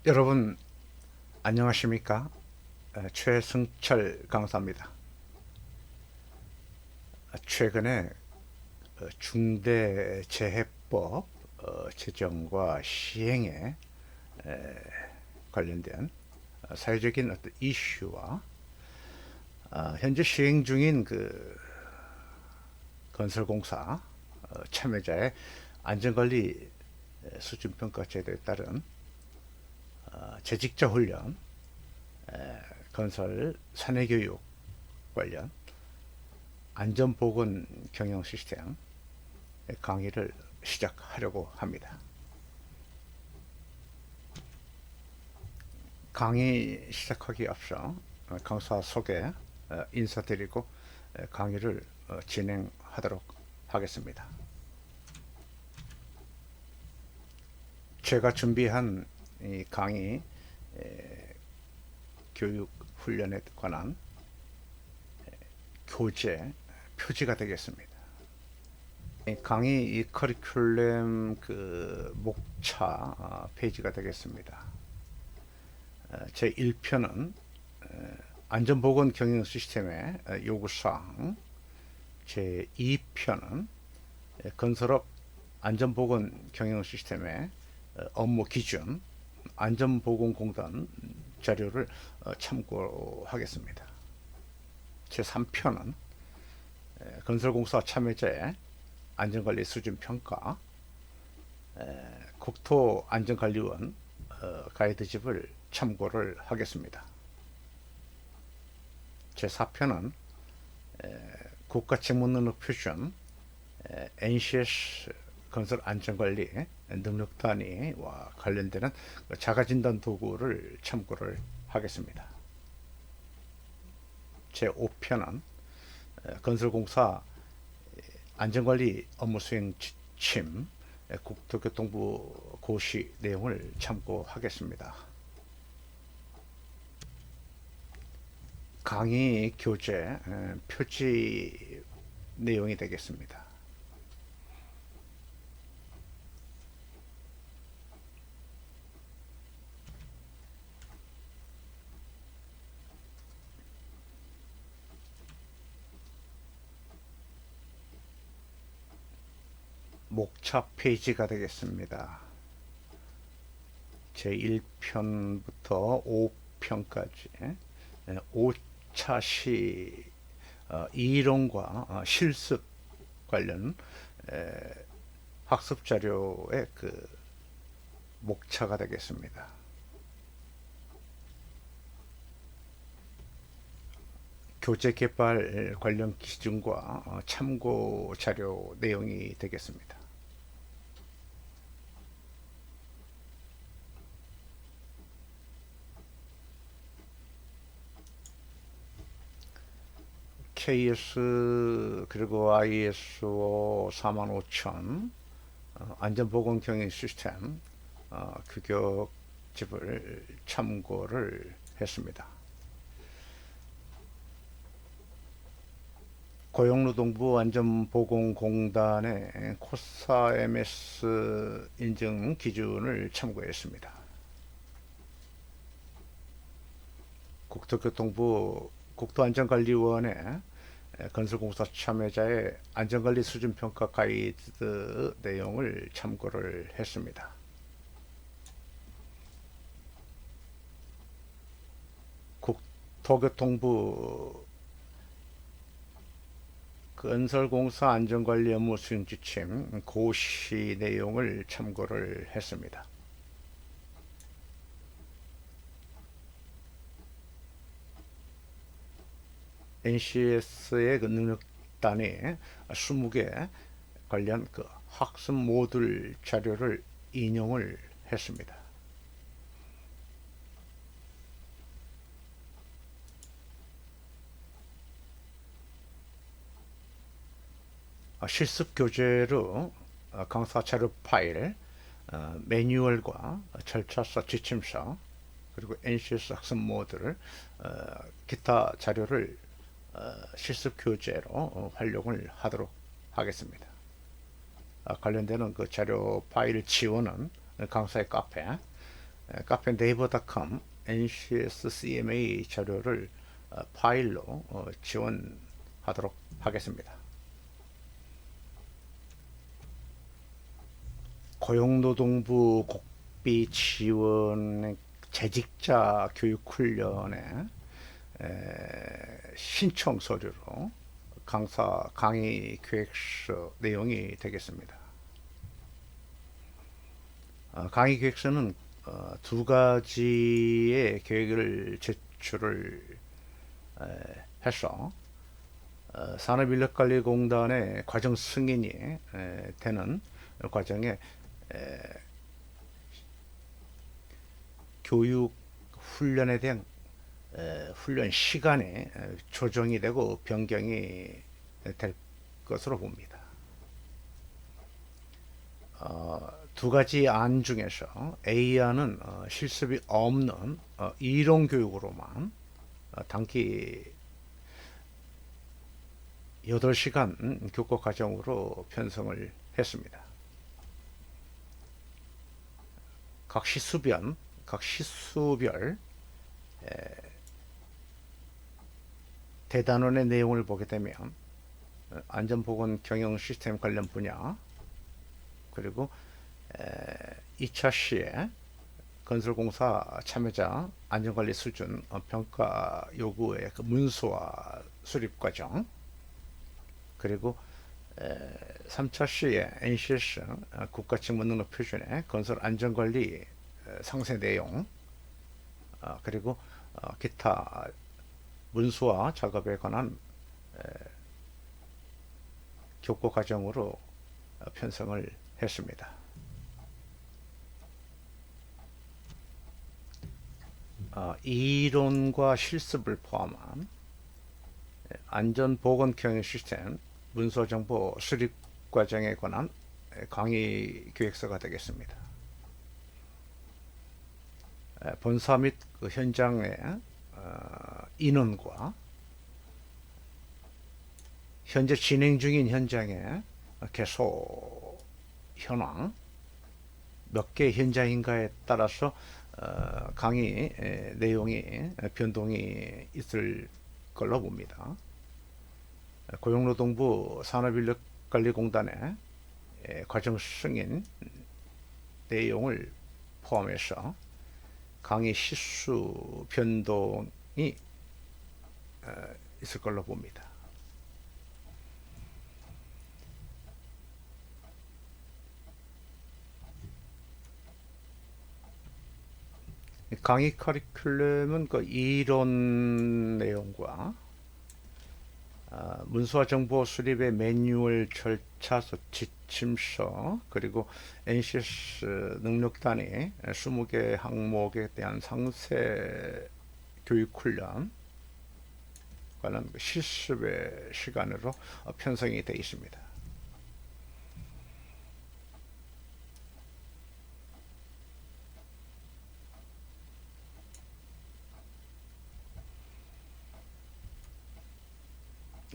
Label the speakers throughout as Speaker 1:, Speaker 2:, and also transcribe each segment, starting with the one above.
Speaker 1: 여러분 안녕하십니까? 최승철 강사입니다. 최근에 중대재해법 제정과 시행에 관련된 사회적인 어떤 이슈와 현재 시행 중인 그 건설공사 참여자의 안전관리 수준평가 제도에 따른 재직자 훈련, 건설 사내교육 관련 안전보건 경영 시스템 강의를 시작하려고 합니다. 강의 시작하기 앞서 강사 소개 인사드리고 강의를 진행하도록 하겠습니다. 제가 준비한 이 강의 교육 훈련에 관한 교재 표지가 되겠습니다. 강의 이 커리큘럼 그 목차 페이지가 되겠습니다. 제 1편은 안전보건 경영 시스템의 요구사항, 제 2편은 건설업 안전보건 경영 시스템의 업무 기준, 안전보건공단 자료를 참고하겠습니다. 제 3편은 건설공사 참여자의 안전관리 수준 평가, 국토안전관리원 가이드집을 참고를 하겠습니다. 제 4편은 국가직무능력 표준 NCS 건설 안전관리 능력 단위와 관련되는 자가진단 도구를 참고를 하겠습니다. 제 5편은 건설공사 안전관리 업무 수행 지침 국토교통부 고시 내용을 참고하겠습니다. 강의 교재 표지 내용이 되겠습니다. 목차 페이지가 되겠습니다. 제 1편부터 5편까지 5차 시 이론과 실습 관련 학습 자료의 그 목차가 되겠습니다. 교재 개발 관련 기준과 참고 자료 내용이 되겠습니다. KS 그리고 ISO 45000 안전보건 경영 시스템 규격집을 참고를 했습니다. 고용노동부 안전보건공단의 코사 MS 인증 기준을 참고했습니다. 국토교통부 국토안전관리원의 건설공사 참여자의 안전관리 수준평가 가이드 내용을 참고를 했습니다. 국토교통부 건설공사 안전관리 업무 수행 지침 고시 내용을 참고를 했습니다. NCS의 그 능력 단위 20개 관련 그 학습 모듈 자료를 인용을 했습니다. 실습 교재로 강사 자료 파일, 매뉴얼과 절차서, 지침서, 그리고 NCS 학습 모듈, 기타 자료를 실습 교재로 활용을 하도록 하겠습니다. 관련되는 그 자료 파일 지원은 강사의 카페 카페 네이버닷컴 NCS CMA 자료를 파일로 지원하도록 하겠습니다. 고용노동부 국비 지원 재직자 교육훈련에 신청 서류로 강의 계획서 내용이 되겠습니다. 강의 계획서는 두 가지의 계획을 제출을 해서 산업인력관리공단의 과정 승인이 되는 과정에 교육 훈련에 대한 훈련 시간에 조정이 되고 변경이 될 것으로 봅니다. 두 가지 안 중에서 A안은 실습이 없는 이론 교육으로만 단기 8시간 교과 과정으로 편성을 했습니다. 각 시수별 대단원의 내용을 보게 되면 안전보건 경영 시스템 관련 분야, 그리고 2차 시에 건설공사 참여자 안전관리 수준 평가 요구의 그 문서화 수립 과정, 그리고 3차 시에 NCS 국가직무 능력 표준의 건설 안전관리 상세 내용, 그리고 기타 문서화 작업에 관한 교과 과정으로 편성을 했습니다. 이론과 실습을 포함한 안전보건 경영 시스템 문서정보 수립 과정에 관한 강의 계획서가 되겠습니다. 본사 및 그 현장의 인원과 현재 진행 중인 현장의 개소 현황, 몇 개 현장인가에 따라서 강의 내용이 변동이 있을 걸로 봅니다. 고용노동부 산업인력관리공단의 과정 승인 내용을 포함해서 강의 시수 변동이 있을 걸로 봅니다. 강의 커리큘럼은 그 이론 내용과 문서화 정보 수립의 매뉴얼 절차서 지침서, 그리고 NCS 능력 단위 20개 항목에 대한 상세 교육 훈련 관련 실습의 시간으로 편성이 되어 있습니다.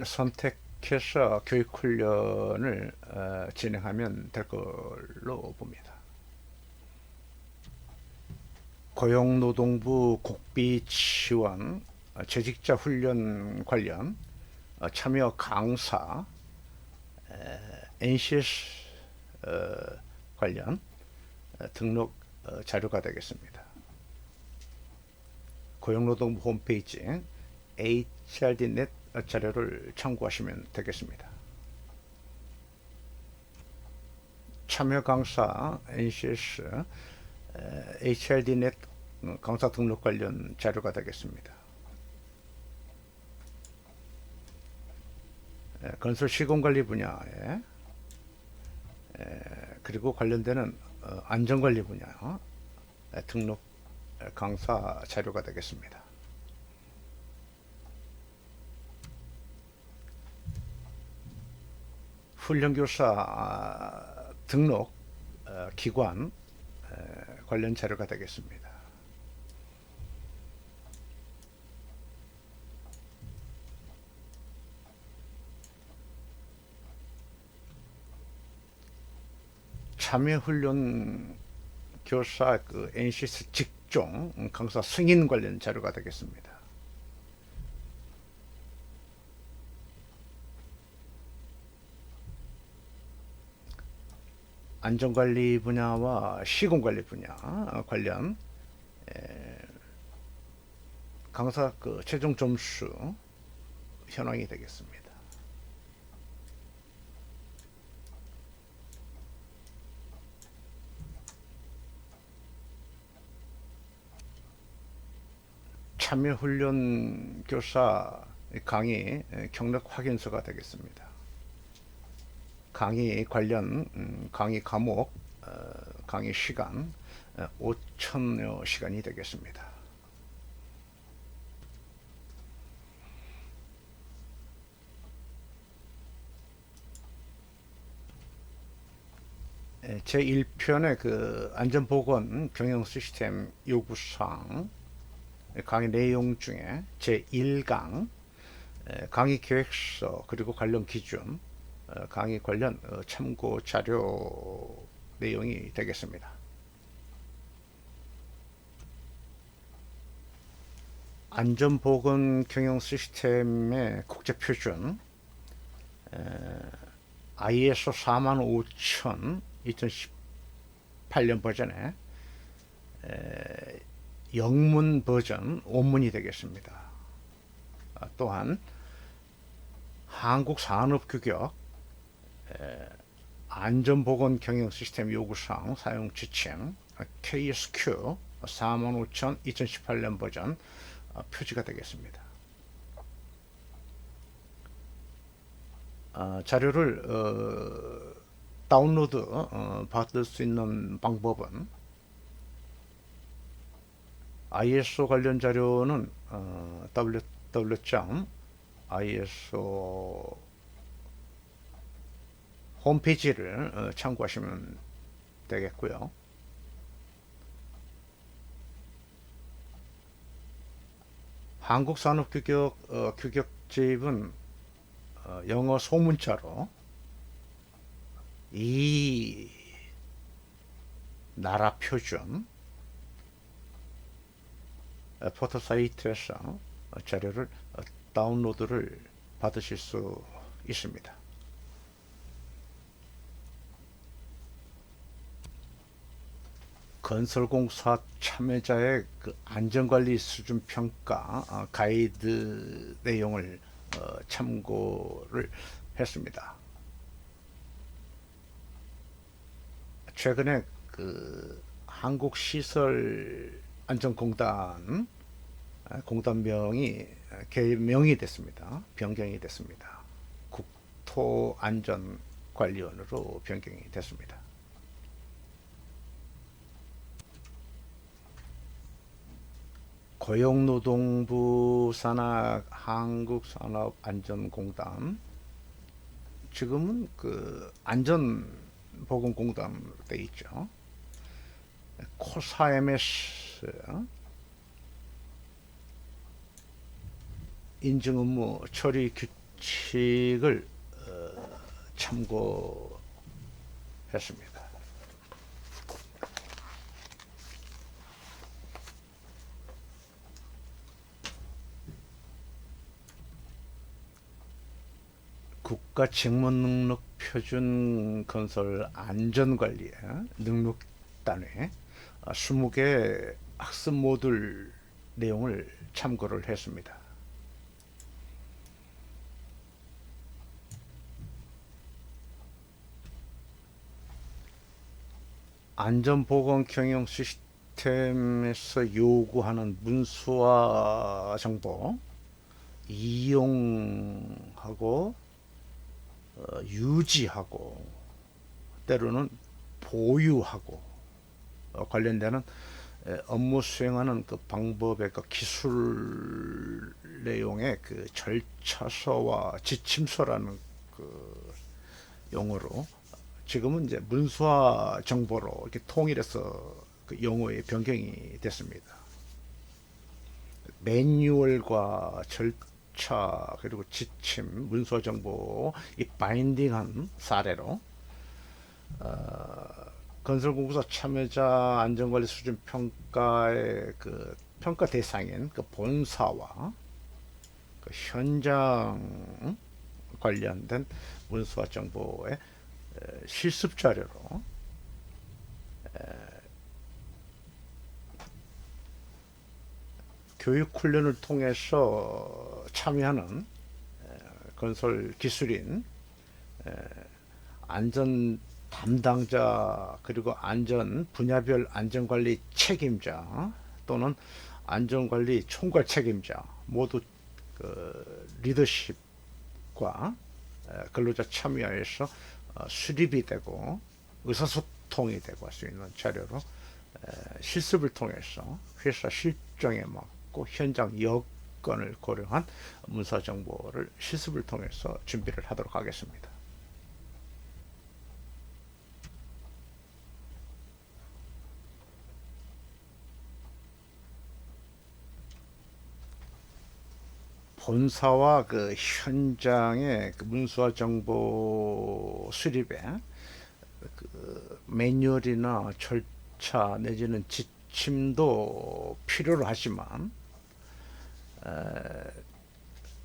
Speaker 1: 선택해서 교육훈련을 진행하면 될 걸로 봅니다. 고용노동부 국비 지원 재직자 훈련 관련 참여 강사 NCS 관련 등록 자료가 되겠습니다. 고용노동부 홈페이지 HRDnet 자료를 참고하시면 되겠습니다. 참여 강사 NCS HRDnet 강사 등록 관련 자료가 되겠습니다. 건설 시공관리 분야에 그리고 관련되는 안전관리 분야 등록 강사 자료가 되겠습니다. 훈련교사 등록 기관 관련 자료가 되겠습니다. 참여훈련 교사 그 NCS 직종 강사 승인 관련 자료가 되겠습니다. 안전관리 분야와 시공관리 분야 관련 강사 그 최종 점수 현황이 되겠습니다. 참여훈련 교사 강의 경력 확인서가 되겠습니다. 강의 관련 강의 과목, 강의 시간 5,000여 시간이 되겠습니다. 제1편의 그 안전보건 경영 시스템 요구사항 강의 내용 중에 제1강 강의 계획서 그리고 관련 기준 강의 관련 참고 자료 내용이 되겠습니다. 안전보건 경영 시스템의 국제표준 ISO 45000 2018년 버전에 영문 버전 원문이 되겠습니다. 또한 한국산업규격 안전보건 경영 시스템 요구사항 사용 지침 KSQ 45000 2018년 버전 표지가 되겠습니다. 자료를 다운로드 받을 수 있는 방법은 ISO 관련 자료는 www.iso 홈페이지를 참고하시면 되겠고요. 한국산업규격 규격집은 영어 소문자로 이 나라 표준 포털 사이트에서 자료를 다운로드를 받으실 수 있습니다. 건설공사 참여자의 그 안전관리 수준 평가 가이드 내용을 참고를 했습니다. 최근에 그 한국시설안전공단 공단명이 개명이 됐습니다. 변경이 됐습니다. 국토안전관리원으로 변경이 됐습니다. 고용노동부 산하 한국산업안전공단 지금은 그 안전보건공단 돼 있죠. 코사 MS 인증 업무 처리 규칙을 참고했습니다. 국가직무능력표준 건설 안전관리의 능력단회 20개 학습 모듈 내용을 참고를 했습니다. 안전보건 경영 시스템에서 요구하는 문서와 정보 이용하고 유지하고 때로는 보유하고 관련되는 업무 수행하는 그 방법의 그 기술 내용의 그 절차서와 지침서라는 그 용어로 지금은 이제 문서화 정보로 이렇게 통일해서 그 용어의 변경이 됐습니다. 매뉴얼과 절차 그리고 지침, 문서 정보 이 바인딩한 사례로 건설공사 참여자 안전관리 수준 평가의 그 평가 대상인 그 본사와 그 현장 관련된 문서와 정보의 실습 자료로 교육 훈련을 통해서 참여하는 건설 기술인 안전 담당자 그리고 안전 분야별 안전관리 책임자 또는 안전관리 총괄 책임자 모두 그 리더십과 근로자 참여해서 수립이 되고 의사소통이 되고 할 수 있는 자료로 실습을 통해서 회사 실정에 맞고 현장 여건을 고려한 문서 정보를 실습을 통해서 준비를 하도록 하겠습니다. 본사와 그 현장의 그 문서와 정보 수립에 그 매뉴얼이나 절차 내지는 지침도 필요로 하지만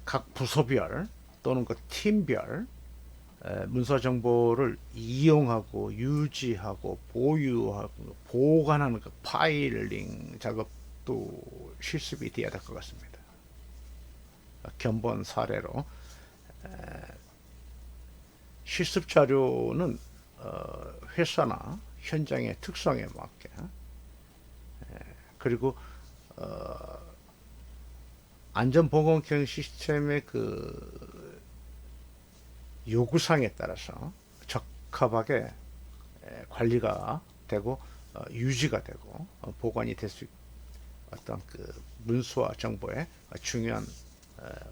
Speaker 1: 각 부서별 또는 그 팀별 문서 정보를 이용하고 유지하고 보유하고 보관하는 그 파일링 작업도 실습이 되어야 될 것 같습니다. 견본 사례로 실습 자료는 회사나 현장의 특성에 맞게 그리고 안전보건 경영 시스템의 그 요구사항에 따라서 적합하게 관리가 되고 유지가 되고 보관이 될 수 있는 어떤 그 문서와 정보의 중요한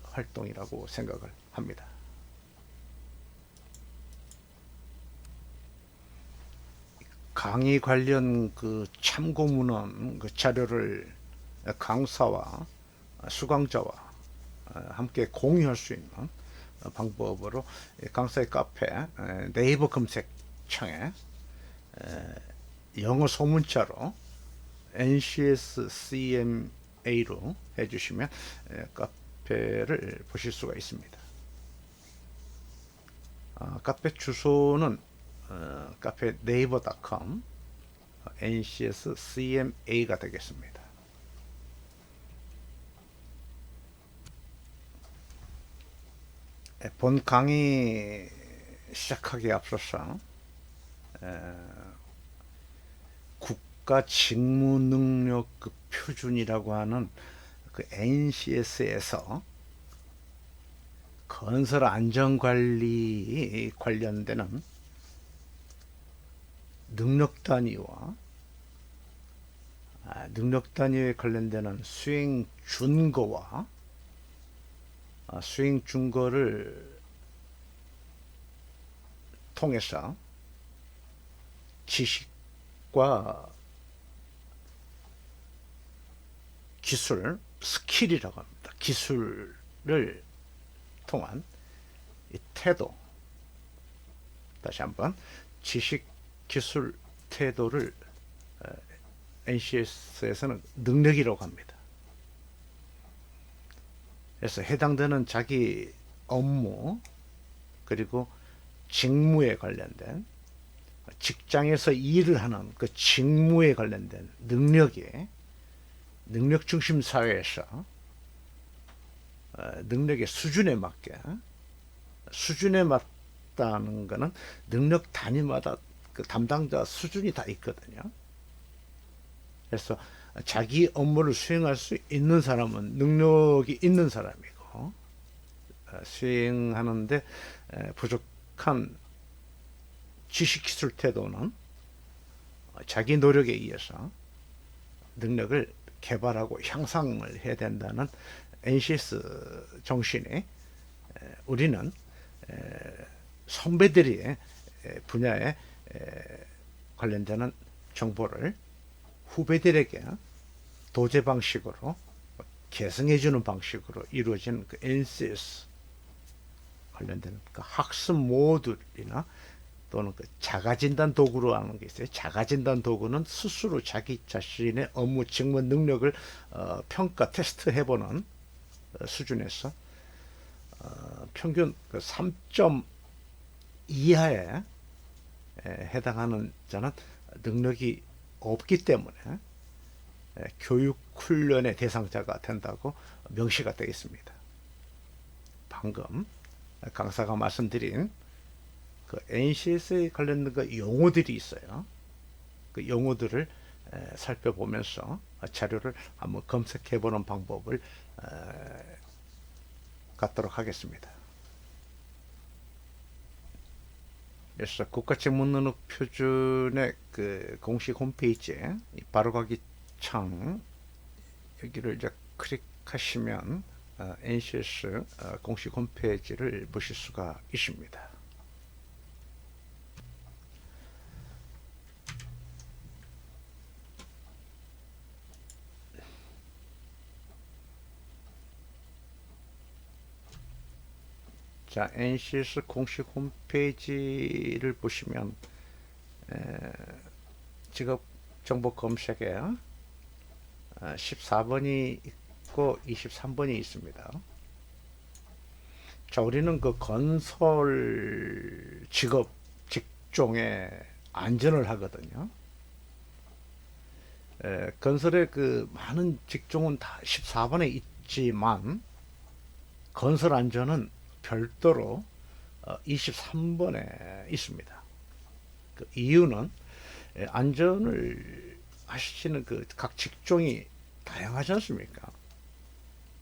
Speaker 1: 활동이라고 생각을 합니다. 강의 관련 그 참고 문헌 그 자료를 강사와 수강자와 함께 공유할 수 있는 방법으로 강사의 카페 네이버 검색창에 영어 소문자로 NCS CMA로 해주시면 카페를 보실 수가 있습니다. 카페 주소는 카페 네이버.com NCS CMA가 되겠습니다. 본 강의 시작하기에 앞서서 국가 직무 능력 그 표준이라고 하는 그 NCS에서 건설 안전관리 관련되는 능력 단위와 능력 단위에 관련되는 수행 준거와 수행 준거를 통해서 지식과 기술, 스킬이라고 합니다. 기술을 통한 이 태도, 다시 한번 지식, 기술, 태도를 NCS에서는 능력이라고 합니다. 그래서 해당되는 자기 업무 그리고 직무에 관련된 직장에서 일을 하는 그 직무에 관련된 능력이 능력 중심 사회에서 능력의 수준에 맞게 수준에 맞다는 것은 능력 단위마다 그 담당자 수준이 다 있거든요. 그래서 자기 업무를 수행할 수 있는 사람은 능력이 있는 사람이고 수행하는데 부족한 지식 기술 태도는 자기 노력에 의해서 능력을 개발하고 향상을 해야 된다는 NCS 정신에 우리는 선배들이 분야에 관련되는 정보를 후배들에게 도제 방식으로 계승해주는 방식으로 이루어진 그 NCS 관련된 그 학습 모듈이나 또는 그 자가진단 도구로 하는 게 있어요. 자가진단 도구는 스스로 자기 자신의 업무 직무 능력을 평가 테스트 해보는 수준에서 평균 그 3점 이하에 해당하는 자는 능력이 없기 때문에 교육 훈련의 대상자가 된다고 명시가 되어 있습니다. 방금 강사가 말씀드린 그 NCS에 관련된 그 용어들이 있어요. 그 용어들을 살펴보면서 자료를 한번 검색해 보는 방법을 갖도록 하겠습니다. 그래서 국가직무능력 표준의 그 공식 홈페이지에 바로가기 창 여기를 이제 클릭하시면 NCS 공식 홈페이지를 보실 수가 있습니다. 자, NCS 공식 홈페이지를 보시면 직업 정보 검색에 14번이 있고 23번이 있습니다. 자, 우리는 그 건설 직업 직종의 안전을 하거든요. 건설의 그 많은 직종은 다 14번에 있지만 건설 안전은 별도로 23번에 있습니다. 그 이유는 안전을 하시는 그 각 직종이 다양하지 않습니까?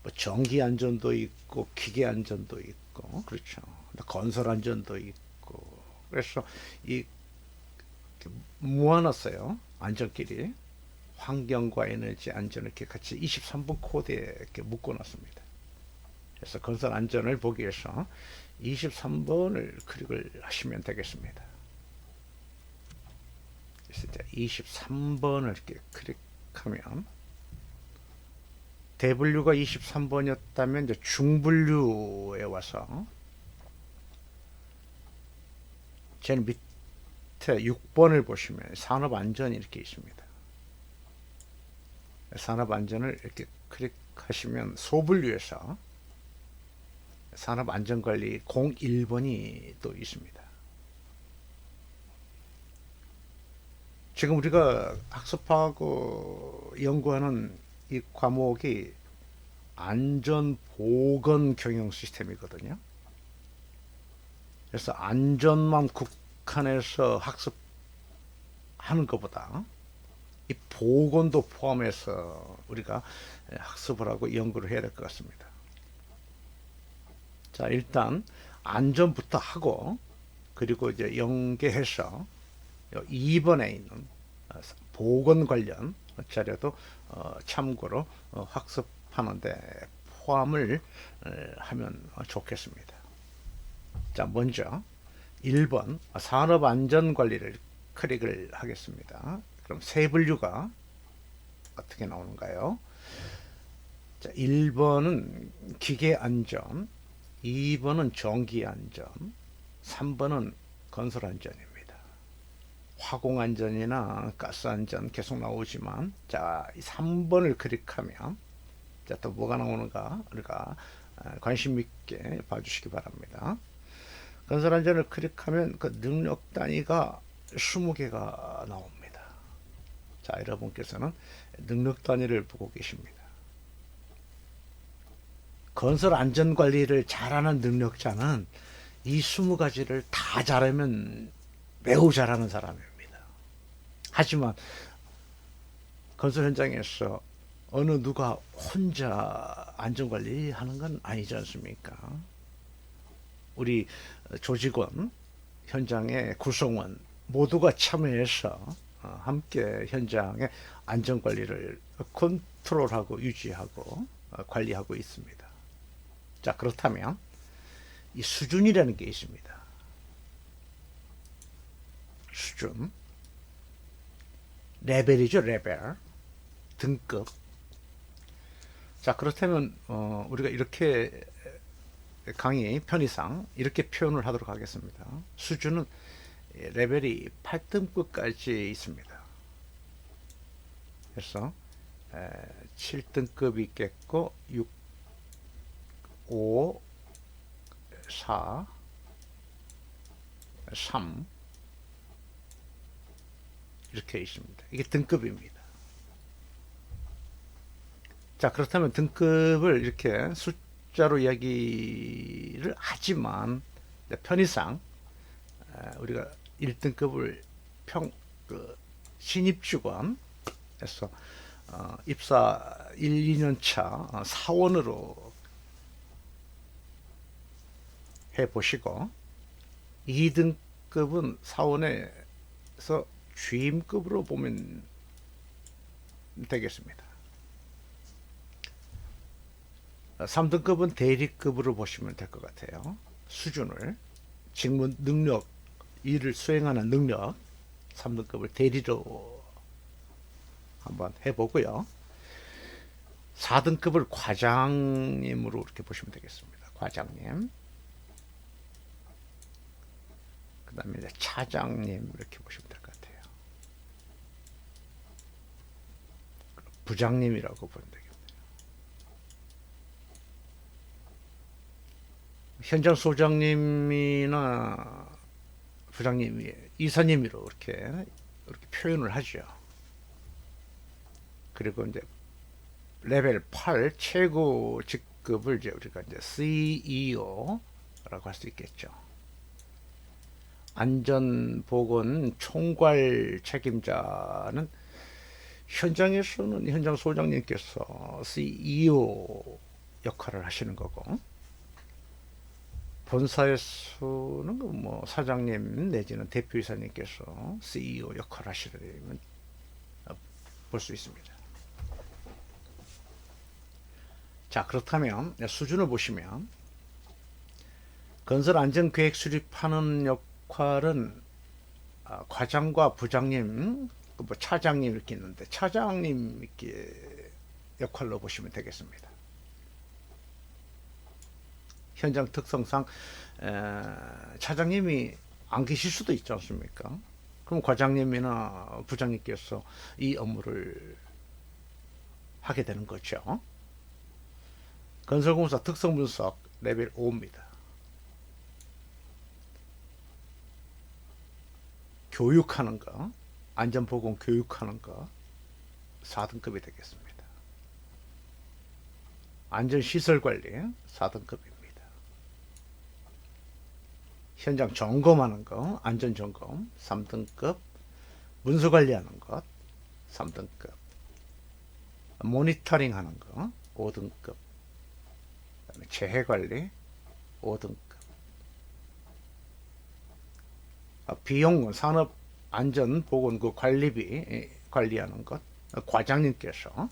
Speaker 1: 뭐 전기 안전도 있고 기계 안전도 있고 그렇죠. 건설 안전도 있고 그래서 이 모아놨어요. 안전끼리 환경과 에너지 안전을 이렇게 같이 23번 코드에 이렇게 묶어놨습니다. 그래서 건설 안전을 보기 위해서 23번을 클릭을 하시면 되겠습니다. 그래서 23번을 이렇게 클릭하면 대분류가 23번이었다면 이제 중분류에 와서 제일 밑에 6번을 보시면 산업안전이 이렇게 있습니다. 산업안전을 이렇게 클릭하시면 소분류에서 산업안전관리 01번이 또 있습니다. 지금 우리가 학습하고 연구하는 이 과목이 안전보건 경영 시스템이거든요. 그래서 안전만 국한해서 학습하는 것보다 이 보건도 포함해서 우리가 학습을 하고 연구를 해야 될 것 같습니다. 자, 일단 안전부터 하고 그리고 이제 연계해서 2번에 있는 보건 관련 자료도 참고로 학습하는데 포함을 하면 좋겠습니다. 자, 먼저 1번 산업안전관리를 클릭을 하겠습니다. 그럼 세 분류가 어떻게 나오는가요? 자, 1번은 기계안전, 2번은 전기안전, 3번은 건설안전입니다. 화공안전이나 가스안전 계속 나오지만 자, 3번을 클릭하면 자, 또 뭐가 나오는가 우리가 관심 있게 봐주시기 바랍니다. 건설안전을 클릭하면 그 능력 단위가 20개가 나옵니다. 자, 여러분께서는 능력 단위를 보고 계십니다. 건설 안전 관리를 잘하는 능력자는 이 20가지를 다 잘하면 매우 잘하는 사람입니다. 하지만 건설 현장에서 어느 누가 혼자 안전 관리하는 건 아니지 않습니까? 우리 조직원, 현장의 구성원 모두가 참여해서 함께 현장의 안전 관리를 컨트롤하고 유지하고 관리하고 있습니다. 자, 그렇다면 이 수준이라는 게 있습니다. 수준, 레벨이죠, 레벨, 등급. 자, 그렇다면 우리가 이렇게 강의 편의상 이렇게 표현을 하도록 하겠습니다. 수준은 레벨이 8등급까지 있습니다. 그래서 7등급이 있겠고 6, 5, 4, 3 이렇게 있습니다. 이게 등급입니다. 자, 그렇다면 등급을 이렇게 숫자로 이야기를 하지만 편의상 우리가 1등급을 신입 직원에서 입사 1, 2년 차 사원으로 해보시고 2등급은 사원에서 주임급으로 보면 되겠습니다. 3등급은 대리급으로 보시면 될 것 같아요. 수준을, 직무 능력, 일을 수행하는 능력, 3등급을 대리로 한번 해보고요. 4등급을 과장님으로 이렇게 보시면 되겠습니다. 과장님. 그 다음에 차장님 이렇게 보시면 될 것 같아요. 부장님이라고 보면 되겠네요. 현장 소장님이나 부장님이 이사님으로 이렇게 표현을 하죠. 그리고 이제 레벨 8 최고 직급을 이제 우리가 이제 CEO라고 할 수 있겠죠. 안전보건 총괄 책임자는 현장에서는 현장 소장님께서 CEO 역할을 하시는 거고, 본사에서는 뭐 사장님 내지는 대표이사님께서 CEO 역할을 하시려면 볼 수 있습니다. 자, 그렇다면 수준을 보시면 건설 안전계획 수립하는 역할은 과장과 부장님, 뭐 차장님 이렇게 있는데 차장님 이렇게 역할로 보시면 되겠습니다. 현장 특성상 차장님이 안 계실 수도 있지 않습니까? 그럼 과장님이나 부장님께서 이 업무를 하게 되는 거죠. 건설공사 특성분석 레벨 5입니다. 교육하는 거, 안전보건 교육하는 거 4등급이 되겠습니다. 안전시설관리 4등급입니다. 현장 점검하는 거, 안전점검 3등급, 문서관리하는 것 3등급, 모니터링 하는 거 5등급, 그다음에 재해관리 5등급, 비용은 산업안전보건국 관리비 관리하는 것 과장님께서,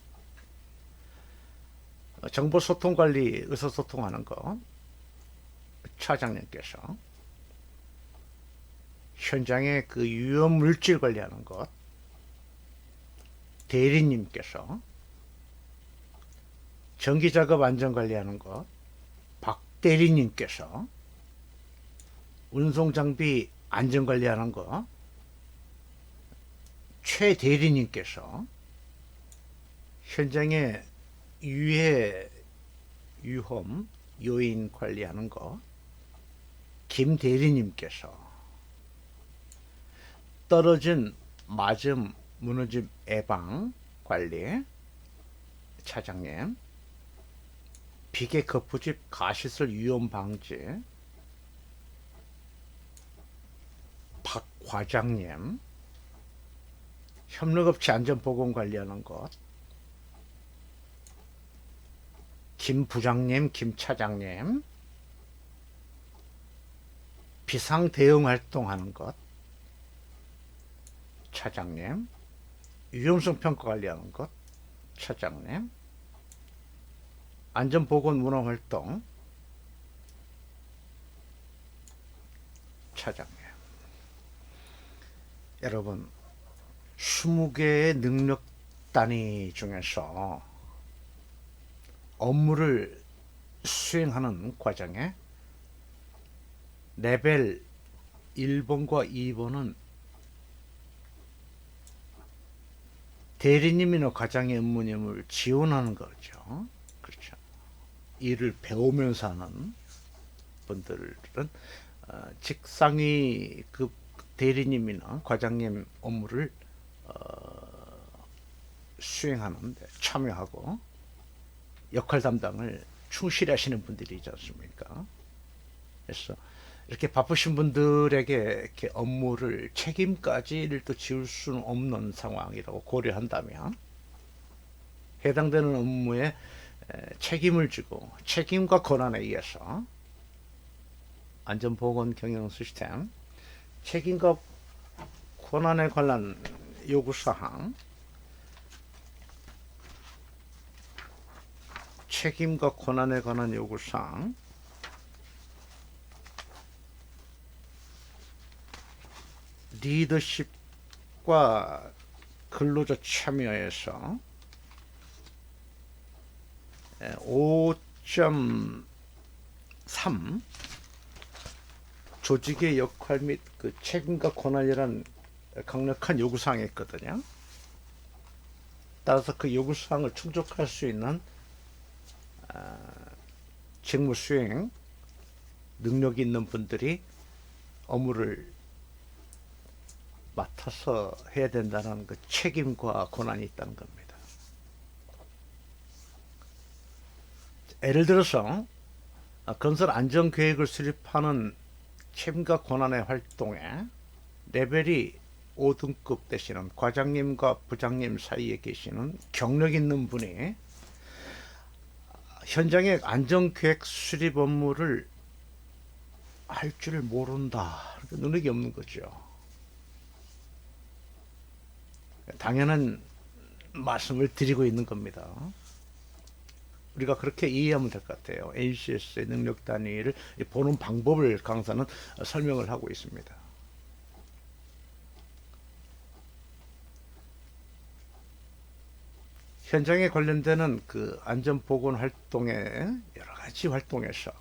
Speaker 1: 정보소통관리 의사소통하는 것 차장님께서, 현장의 그 위험물질 관리하는 것 대리님께서, 전기작업 안전관리하는 것 박 대리님께서, 운송장비 안전관리하는 것 최 대리님께서, 현장의 유해 위험 요인 관리하는 것 김 대리님께서, 떨어진 맞음 무너짐 예방 관리 차장님, 비계 거푸집 가시설 위험 방지 박 과장님, 협력업체 안전보건 관리하는 것 김 부장님, 김 차장님, 비상 대응 활동하는 것 차장님, 위험성 평가 관리하는 것 차장님, 안전보건 문화 활동 차장님. 여러분, 20개의 능력 단위 중에서 업무를 수행하는 과정에 레벨 1번과 2번은 대리님이나 과장의 업무님을 지원하는 거죠. 그렇죠. 일을 배우면서 하는 분들은 직상위급 대리님이나 과장님 업무를 수행하는데 참여하고 역할 담당을 충실히 하시는 분들이지 않습니까? 그래서 이렇게 바쁘신 분들에게 이렇게 업무를 책임까지를 또 지울 수는 없는 상황이라고 고려한다면 해당되는 업무에 책임을 지고 책임과 권한에 의해서 안전보건 경영 시스템 책임과 권한에 관한 요구사항 책임과 권한에 관한 요구사항 리더십과 근로자 참여에서 5.3 조직의 역할 및 그 책임과 권한이란 강력한 요구사항이 있거든요. 따라서 그 요구사항을 충족할 수 있는 직무 수행 능력이 있는 분들이 업무를 맡아서 해야 된다는 그 책임과 권한이 있다는 겁니다. 예를 들어서 건설 안전 계획을 수립하는 책임과 권한의 활동에 레벨이 5등급 되시는 과장님과 부장님 사이에 계시는 경력 있는 분이 현장의 안전계획 수립 업무를 할 줄 모른다. 능력이 없는 거죠. 당연한 말씀을 드리고 있는 겁니다. 우리가 그렇게 이해하면 될 것 같아요. NCS의 능력 단위를 보는 방법을 강사는 설명을 하고 있습니다. 현장에 관련되는 그 안전보건 활동의 여러 가지 활동에서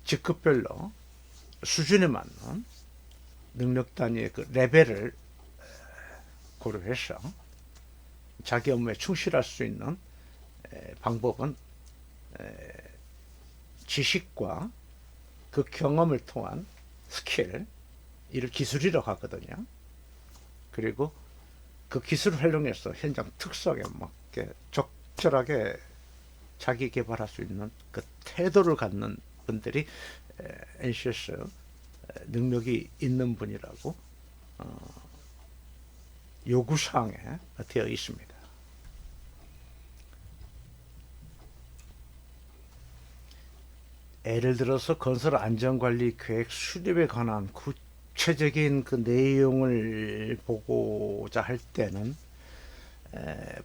Speaker 1: 직급별로 수준에 맞는 능력 단위의 그 레벨을 고려해서 자기 업무에 충실할 수 있는 방법은 지식과 그 경험을 통한 스킬, 이를 기술이라고 하거든요. 그리고 그 기술을 활용해서 현장 특성에 맞게 적절하게 자기 개발할 수 있는 그 태도를 갖는 분들이 NCS 능력이 있는 분이라고 요구사항에 되어 있습니다. 예를 들어서 건설 안전관리 계획 수립에 관한 구체적인 그 내용을 보고자 할 때는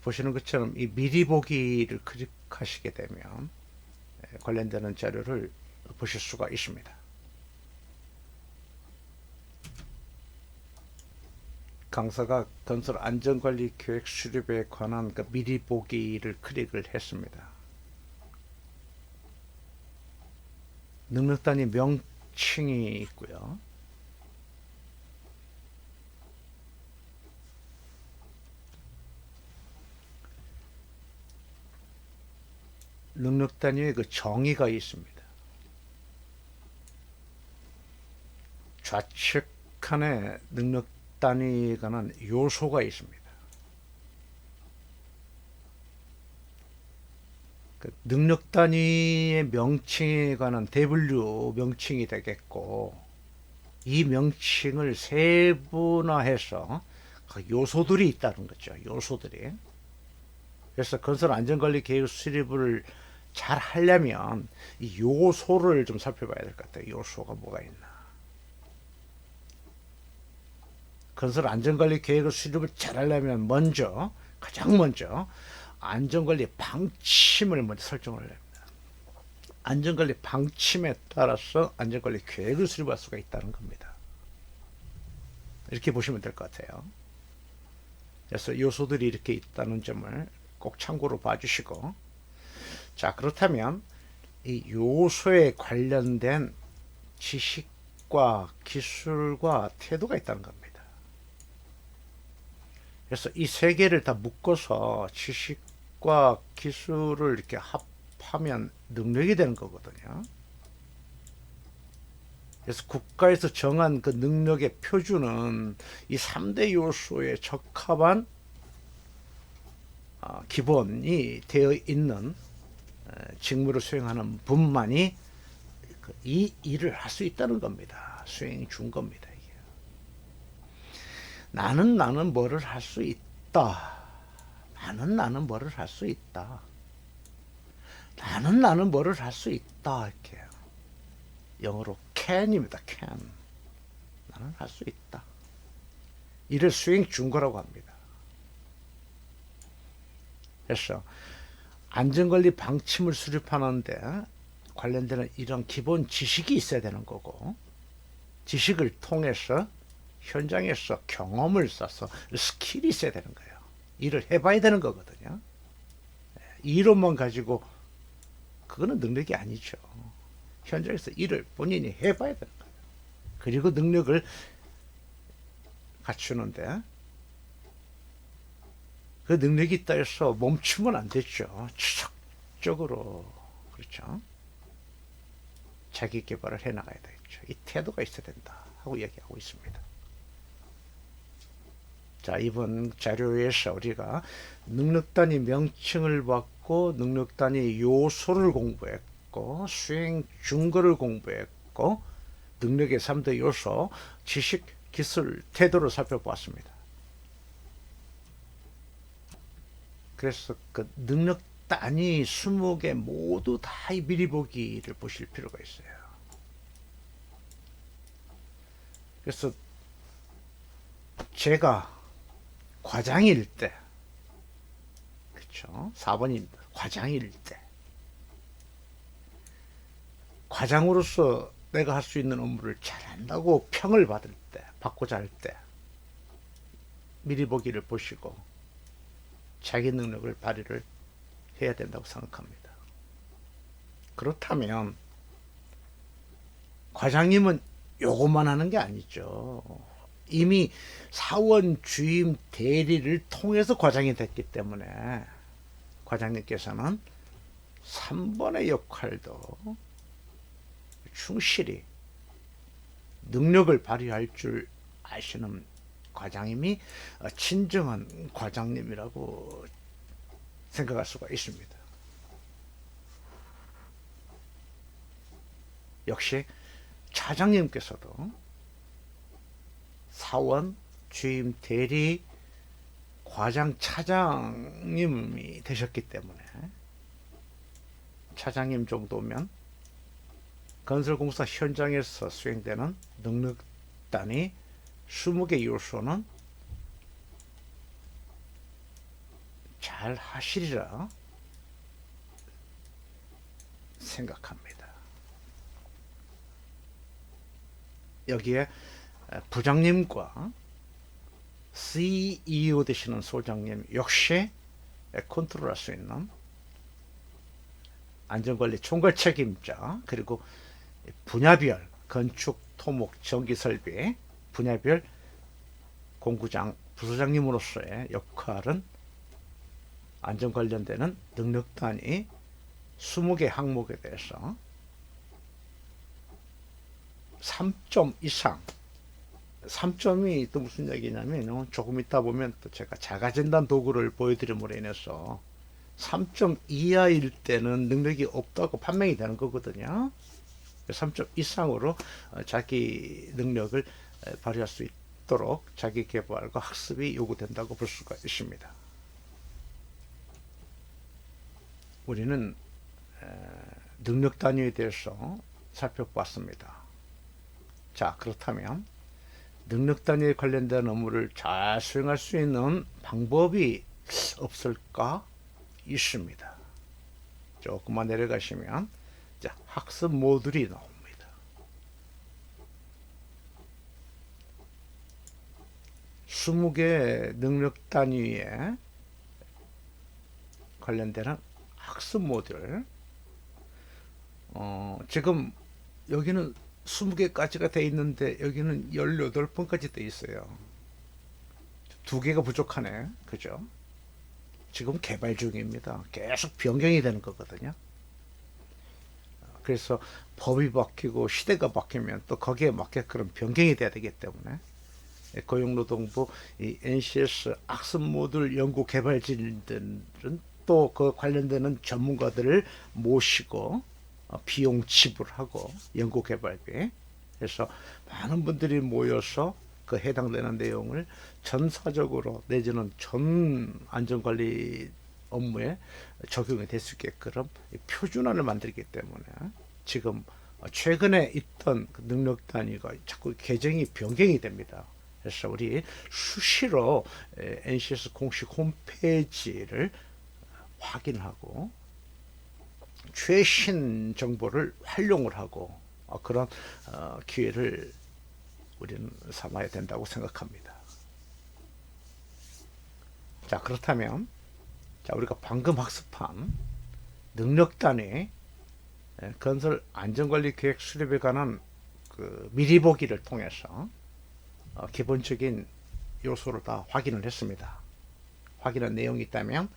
Speaker 1: 보시는 것처럼 이 미리 보기를 클릭하시게 되면 관련되는 자료를 보실 수가 있습니다. 강사가 건설 안전관리 계획 수립에 관한 그 미리 보기를 클릭을 했습니다. 능력 단위 명칭이 있고요. 능력 단위의 그 정의가 있습니다. 좌측칸에 능력 단위에 관한 요소가 있습니다. 그 능력 단위의 명칭에 관한 W 명칭이 되겠고, 이 명칭을 세분화해서 그 요소들이 있다는 거죠. 요소들이. 그래서 건설 안전관리 계획 수립을 잘 하려면 이 요소를 좀 살펴봐야 될 것 같아요. 요소가 뭐가 있나. 건설 안전관리 계획을 수립을 잘 하려면 가장 먼저 안전관리 방침을 먼저 설정을 합니다. 안전관리 방침에 따라서 안전관리 계획을 수립할 수가 있다는 겁니다. 이렇게 보시면 될 것 같아요. 그래서 요소들이 이렇게 있다는 점을 꼭 참고로 봐주시고, 자, 그렇다면 이 요소에 관련된 지식과 기술과 태도가 있다는 겁니다. 그래서 이 세 개를 다 묶어서 지식과 기술을 이렇게 합하면 능력이 되는 거거든요. 그래서 국가에서 정한 그 능력의 표준은 이 3대 요소에 적합한 기본이 되어 있는 직무를 수행하는 분만이 이 일을 할 수 있다는 겁니다. 수행 준 겁니다. 이게. 나는 뭐를 할 수 있다. 나는 뭐를 할 수 있다. 나는 뭐를 할 수 있다. 이렇게 영어로 can입니다. can. 나는 할 수 있다. 이를 수행 준 거라고 합니다. 그래서 안전관리 방침을 수립하는데 관련되는 이런 기본 지식이 있어야 되는 거고, 지식을 통해서 현장에서 경험을 쌓아서 스킬이 있어야 되는 거예요. 일을 해봐야 되는 거거든요. 이론만 가지고 그거는 능력이 아니죠. 현장에서 일을 본인이 해봐야 되는 거예요. 그리고 능력을 갖추는데 그 능력이 있다 해서 멈추면 안 되죠. 지속적으로. 그렇죠. 자기 개발을 해 나가야 되겠죠. 이 태도가 있어야 된다 하고 얘기하고 있습니다. 자, 이번 자료에서 우리가 능력 단위 명칭을 받고 능력 단위 요소를 공부했고 수행 준거를 공부했고 능력의 3대 요소 지식, 기술, 태도를 살펴보았습니다. 그래서 그 능력 단위 20개 모두 다 미리 보기를 보실 필요가 있어요. 그래서 제가 과장일 때, 그렇죠? 4번입니다. 과장일 때. 과장으로서 내가 할 수 있는 업무를 잘한다고 평을 받을 때, 받고자 할 때, 미리 보기를 보시고 자기 능력을 발휘를 해야 된다고 생각합니다. 그렇다면 과장님은 요것만 하는 게 아니죠. 이미 사원 주임 대리를 통해서 과장이 됐기 때문에 과장님께서는 3번의 역할도 충실히 능력을 발휘할 줄 아시는 과장님이 진정한 과장님이라고 생각할 수가 있습니다. 역시 차장님께서도 사원, 주임, 대리, 과장, 차장님이 되셨기 때문에 차장님 정도면 건설공사 현장에서 수행되는 능력단위 20개 요소는 잘 하시리라 생각합니다. 여기에 부장님과 CEO 되시는 소장님 역시 컨트롤할 수 있는 안전관리 총괄 책임자, 그리고 분야별 건축, 토목, 전기 설비 분야별 공구장 부소장님으로서의 역할은 안전 관련되는 능력 단위 20개 항목에 대해서 3점 이상, 3점이 또 무슨 얘기냐면 조금 있다 보면 또 제가 자가진단 도구를 보여드림으로 인해서 3점 이하일 때는 능력이 없다고 판명이 되는 거거든요. 3점 이상으로 자기 능력을 발휘할 수 있도록 자기 개발과 학습이 요구된다고 볼 수가 있습니다. 우리는 능력 단위에 대해서 살펴봤습니다. 자, 그렇다면 능력 단위에 관련된 업무를 잘 수행할 수 있는 방법이 없을까? 있습니다. 조금만 내려가시면 자, 학습 모듈이 나옵니다. 스무 개 능력 단위에 관련되는 학습 모듈, 지금 여기는 20개까지가 돼 있는데 여기는 18번까지 돼 있어요. 2개가 부족하네. 그죠? 지금 개발 중입니다. 계속 변경이 되는 거거든요. 그래서 법이 바뀌고 시대가 바뀌면 또 거기에 맞게 그런 변경이 돼야 되기 때문에 고용노동부 이 NCS 학습 모듈 연구 개발진들은 또 그 관련되는 전문가들을 모시고 비용 지불하고 연구 개발비, 그래서 많은 분들이 모여서 그 해당되는 내용을 전사적으로 내지는 전 안전관리 업무에 적용이 될 수 있게끔 표준화를 만들기 때문에 지금 최근에 있던 그 능력 단위가 자꾸 개정이 변경이 됩니다. 그래서 우리 수시로 NCS 공식 홈페이지를 확인하고 최신 정보를 활용을 하고 그런 기회를 우리는 삼아야 된다고 생각합니다. 자, 그렇다면 자, 우리가 방금 학습한 능력 단위 건설 안전관리 계획 수립에 관한 그 미리 보기를 통해서 기본적인 요소를 다 확인을 했습니다. 확인한 내용이 있다면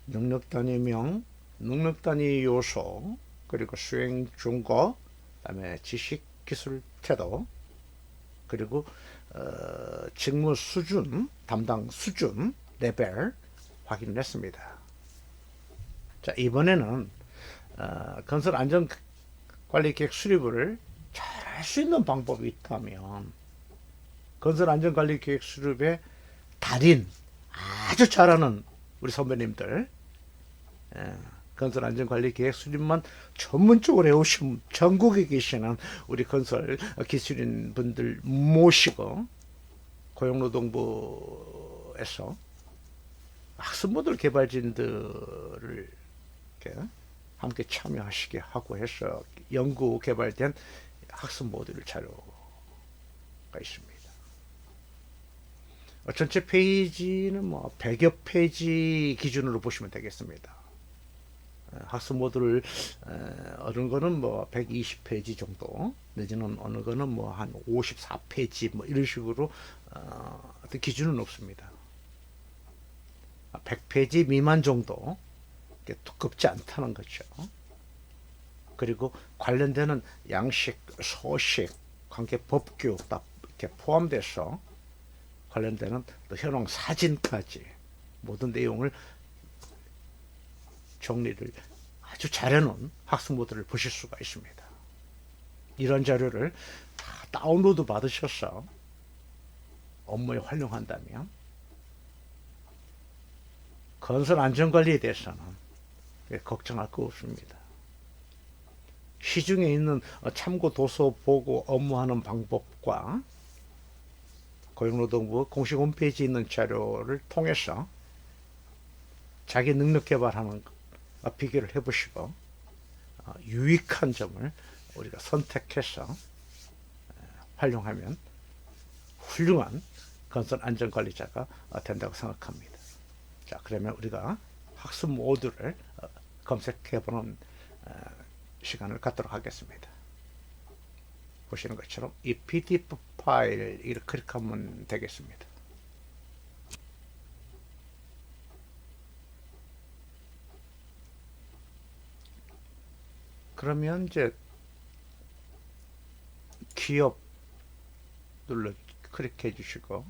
Speaker 1: 능력 단위명, 능력 단위 요소, 그리고 수행 준거, 그다음에 지식, 기술, 태도, 그리고 직무 수준, 담당 수준, 레벨 확인을 했습니다. 자, 이번에는 건설 안전관리 계획 수립을 잘 할 수 있는 방법이 있다면 건설 안전관리 계획 수립의 달인, 아주 잘하는 우리 선배님들, 건설 안전관리 계획 수립만 전문적으로 해오신 전국에 계시는 우리 건설 기술인 분들 모시고 고용노동부에서 학습 모듈 개발진들을 이렇게 함께 참여하시게 하고 해서 연구 개발된 학습 모듈 자료가 있습니다. 전체 페이지는 뭐 100여 페이지 기준으로 보시면 되겠습니다. 학습 모듈을 어느 거는 뭐 120페이지 정도, 내지는 어느 거는 뭐 한 54페이지 뭐 이런 식으로 어떤 기준은 없습니다. 100페이지 미만 정도, 두껍지 않다는 거죠. 그리고 관련되는 양식, 소식, 관계 법규 다 이렇게 포함돼서 관련되는 또 현황 사진까지 모든 내용을 정리를 아주 잘해놓은 학습 모듈을 보실 수가 있습니다. 이런 자료를 다 다운로드 받으셔서 업무에 활용한다면 건설 안전관리에 대해서는 걱정할 거 없습니다. 시중에 있는 참고 도서 보고 업무하는 방법과 고용노동부 공식 홈페이지에 있는 자료를 통해서 자기 능력 개발하는 비교를 해보시고 유익한 점을 우리가 선택해서 활용하면 훌륭한 건설 안전관리자가 된다고 생각합니다. 자, 그러면 우리가 학습 모듈을 검색해보는 시간을 갖도록 하겠습니다. 보시는 것처럼 이 PDF 파일 이렇게 클릭하면 되겠습니다. 그러면 이제 기업 눌러 클릭해 주시고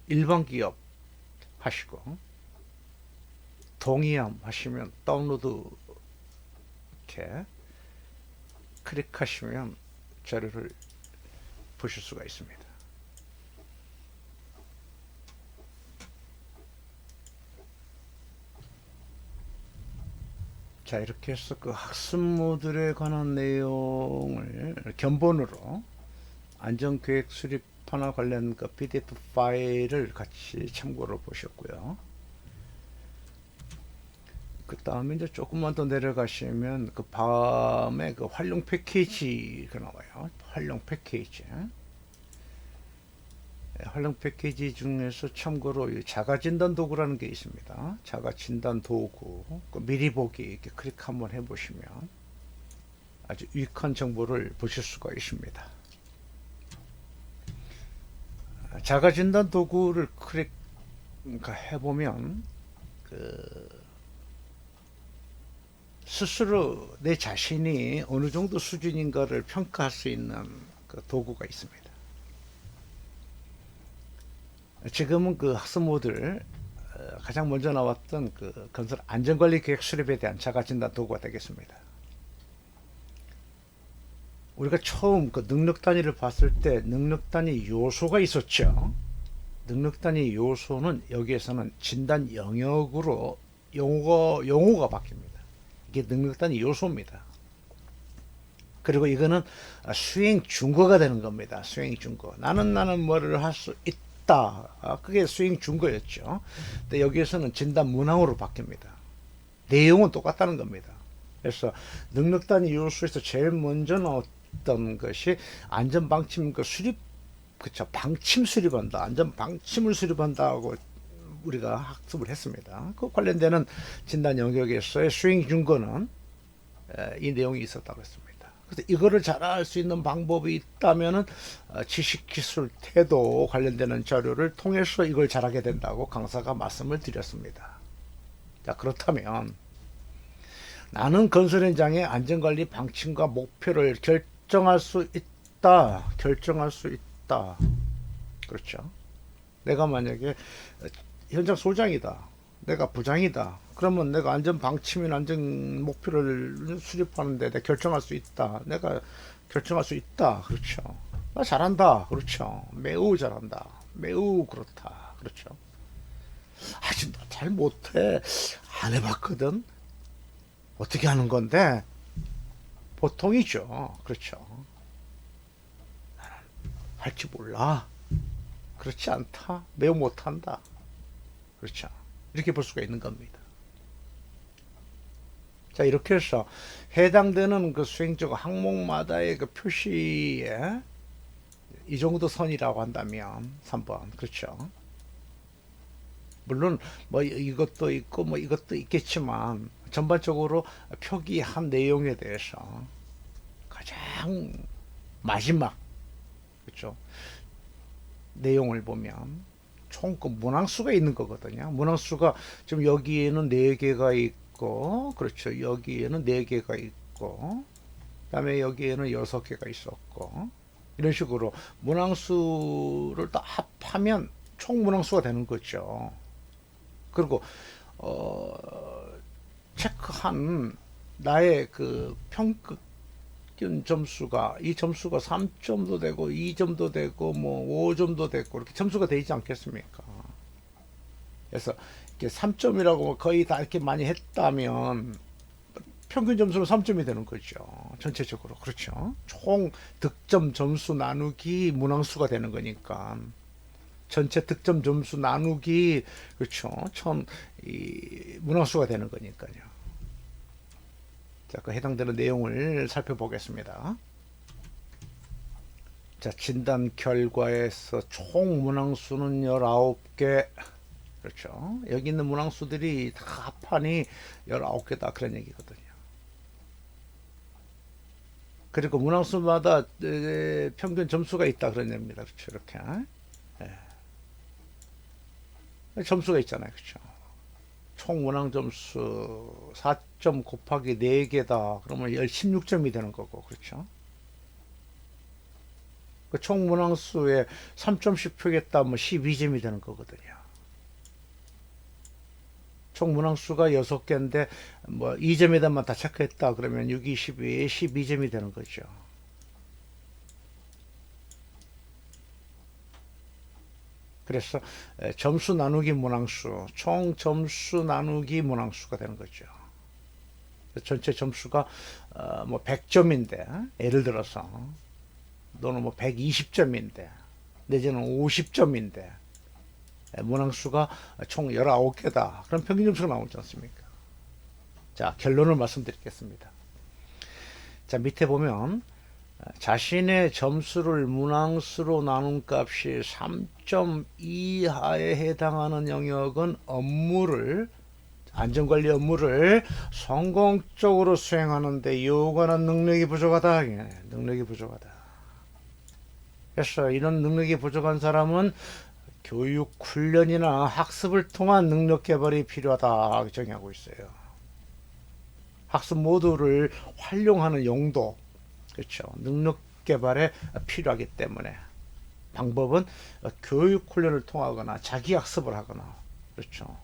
Speaker 1: 일반 기업 하시고 동의함 하시면 다운로드 이렇게 클릭하시면 자료를 보실 수가 있습니다. 자, 이렇게 해서 그 학습 모듈에 관한 내용을 견본으로 안전계획 수립하나 관련 그 PDF 파일을 같이 참고로 보셨고요. 그 다음에 이제 조금만 더 내려가시면 그 밤에 그 활용 패키지가 나와요. 활용 패키지. 활용 패키지 중에서 참고로 이 자가 진단 도구라는 게 있습니다. 자가 진단 도구 미리 보기 이렇게 클릭 한번 해보시면 아주 유익한 정보를 보실 수가 있습니다. 자가 진단 도구를 클릭 해보면 스스로 내 자신이 어느 정도 수준인가를 평가할 수 있는 도구가 있습니다. 지금은 학습모들 가장 먼저 나왔던 건설 안전관리 계획 수립에 대한 자가 진단 도구가 되겠습니다. 우리가 처음 능력 단위를 봤을 때 능력 단위 요소가 있었죠. 능력 단위 요소는 여기에서는 진단 영역으로 용어가 바뀝니다. 이게 능력 단위 요소입니다. 그리고 이거는 수행 준거가 되는 겁니다. 수행 준거. 나는 뭐를 할 수 있다. 그게 수행 준거였죠. 근데 여기에서는 진단 문항으로 바뀝니다. 내용은 똑같다는 겁니다. 그래서 능력 단위 요소에서 제일 먼저 나왔던 것이 안전방침 수립, 그쵸, 방침 수립한다, 안전 방침을 수립한다고 우리가 학습을 했습니다. 그 관련되는 진단 영역에서의 수행 준거는 이 내용이 있었다고 했습니다. 그래서 이거를 잘할 수 있는 방법이 있다면은 지식, 기술, 태도 관련되는 자료를 통해서 이걸 잘하게 된다고 강사가 말씀을 드렸습니다. 자, 그렇다면 나는 건설 현장의 안전관리 방침과 목표를 결정할 수 있다. 결정할 수 있다. 그렇죠. 내가 만약에 현장 소장이다. 내가 부장이다. 그러면 내가 안전 방침이나 안전 목표를 수립하는데 내가 결정할 수 있다. 내가 결정할 수 있다. 그렇죠. 나 잘한다. 그렇죠. 매우 잘한다. 매우 그렇다. 그렇죠. 아직 잘 못해. 안 해봤거든. 어떻게 하는 건데? 보통이죠. 그렇죠. 나는 할지 몰라. 그렇지 않다. 매우 못한다. 그렇죠. 이렇게 볼 수가 있는 겁니다. 자, 이렇게 해서 해당되는 수행적 항목마다의 표시에 이 정도 선이라고 한다면 3번. 그렇죠. 물론 뭐 이것도 있고 뭐 이것도 있겠지만 전반적으로 표기한 내용에 대해서 가장 마지막, 그렇죠, 내용을 보면 총 문항수가 있는 거거든요. 문항수가 지금 여기에는 4개가 있고, 그렇죠, 여기에는 4개가 있고, 그 다음에 여기에는 6개가 있었고, 이런 식으로 문항수를 다 합하면 총 문항수가 되는 거죠. 그리고 체크한 나의 평균 점수가, 이 점수가 3점도 되고 2점도 되고 뭐 5점도 되고 이렇게 점수가 되지 않겠습니까? 그래서 이렇게 3점이라고 거의 다 이렇게 많이 했다면 평균 점수는 3점이 되는 거죠. 전체적으로. 그렇죠. 총 득점 점수 나누기 문항수가 되는 거니까 전체 득점 점수 나누기, 그렇죠, 이 문항수가 되는 거니까요. 자, 해당되는 내용을 살펴보겠습니다. 자, 진단 결과에서 총 문항수는 19개. 그렇죠. 여기 있는 문항수들이 다 합하니 19개다. 그런 얘기거든요. 그리고 문항수마다 평균 점수가 있다. 그런 얘기입니다. 그렇죠. 이렇게. 점수가 있잖아요. 그렇죠. 총 문항 점수 4점 곱하기 4개다. 그러면 16점이 되는 거고. 그렇죠. 총 문항수에 3점씩 표겠다. 뭐 12점이 되는 거거든요. 총 문항수가 6개인데 뭐 2점에다만 다 체크했다. 그러면 6, 22에 12점이 되는 거죠. 그래서 점수 나누기 문항수, 총 점수 나누기 문항수가 되는 거죠. 전체 점수가 뭐 100점인데, 예를 들어서 너는 뭐 120점인데 내지는 50점인데 문항수가 총 19개다. 그럼 평균 점수가 나오지 않습니까? 자, 결론을 말씀드리겠습니다. 자, 밑에 보면 자신의 점수를 문항수로 나눈 값이 3점 이하에 해당하는 영역은 안전관리 업무를 성공적으로 수행하는데 요구하는 능력이 부족하다. 능력이 부족하다. 그래서 이런 능력이 부족한 사람은 교육, 훈련이나 학습을 통한 능력 개발이 필요하다 정의하고 있어요. 학습 모듈을 활용하는 용도, 그렇죠. 능력 개발에 필요하기 때문에 방법은 교육 훈련을 통하거나 자기 학습을 하거나, 그렇죠.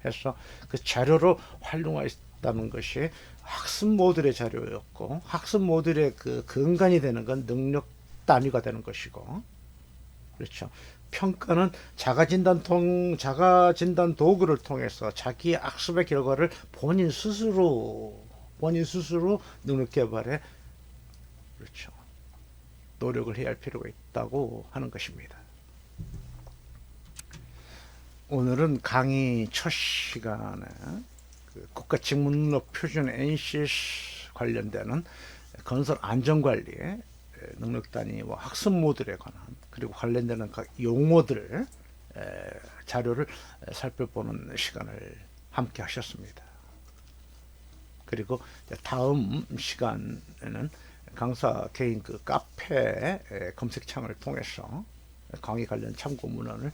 Speaker 1: 해서 그 자료로 활용할 수 있다는 것이 학습 모듈의 자료였고, 학습 모듈의 그 근간이 되는 건 능력 단위가 되는 것이고, 그렇죠. 평가는 자가진단 도구를 통해서 자기 학습의 결과를 본인 스스로 능력 개발에, 그렇죠, 노력을 해야 할 필요가 있다고 하는 것입니다. 오늘은 강의 첫 시간에 그 국가직무능력 표준 NCS 관련되는 건설 안전관리의 능력 단위와 학습 모듈에 관한, 그리고 관련되는 각 용어들 자료를 살펴보는 시간을 함께 하셨습니다. 그리고 다음 시간에는 강사 개인 그 카페 검색창을 통해서 강의 관련 참고 문헌을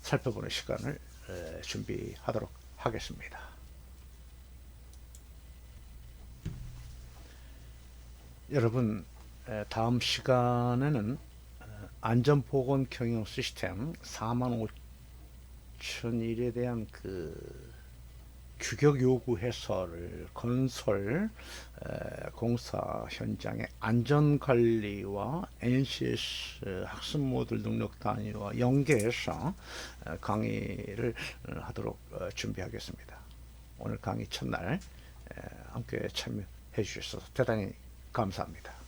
Speaker 1: 살펴보는 시간을 준비하도록 하겠습니다. 여러분, 다음 시간에는 안전보건 경영 시스템 45,001에 대한 그 규격 요구 해설을 건설 공사 현장의 안전관리와 NCS 학습 모듈 능력 단위와 연계해서 강의를 하도록 준비하겠습니다. 오늘 강의 첫날 함께 참여해 주셔서 대단히 감사합니다.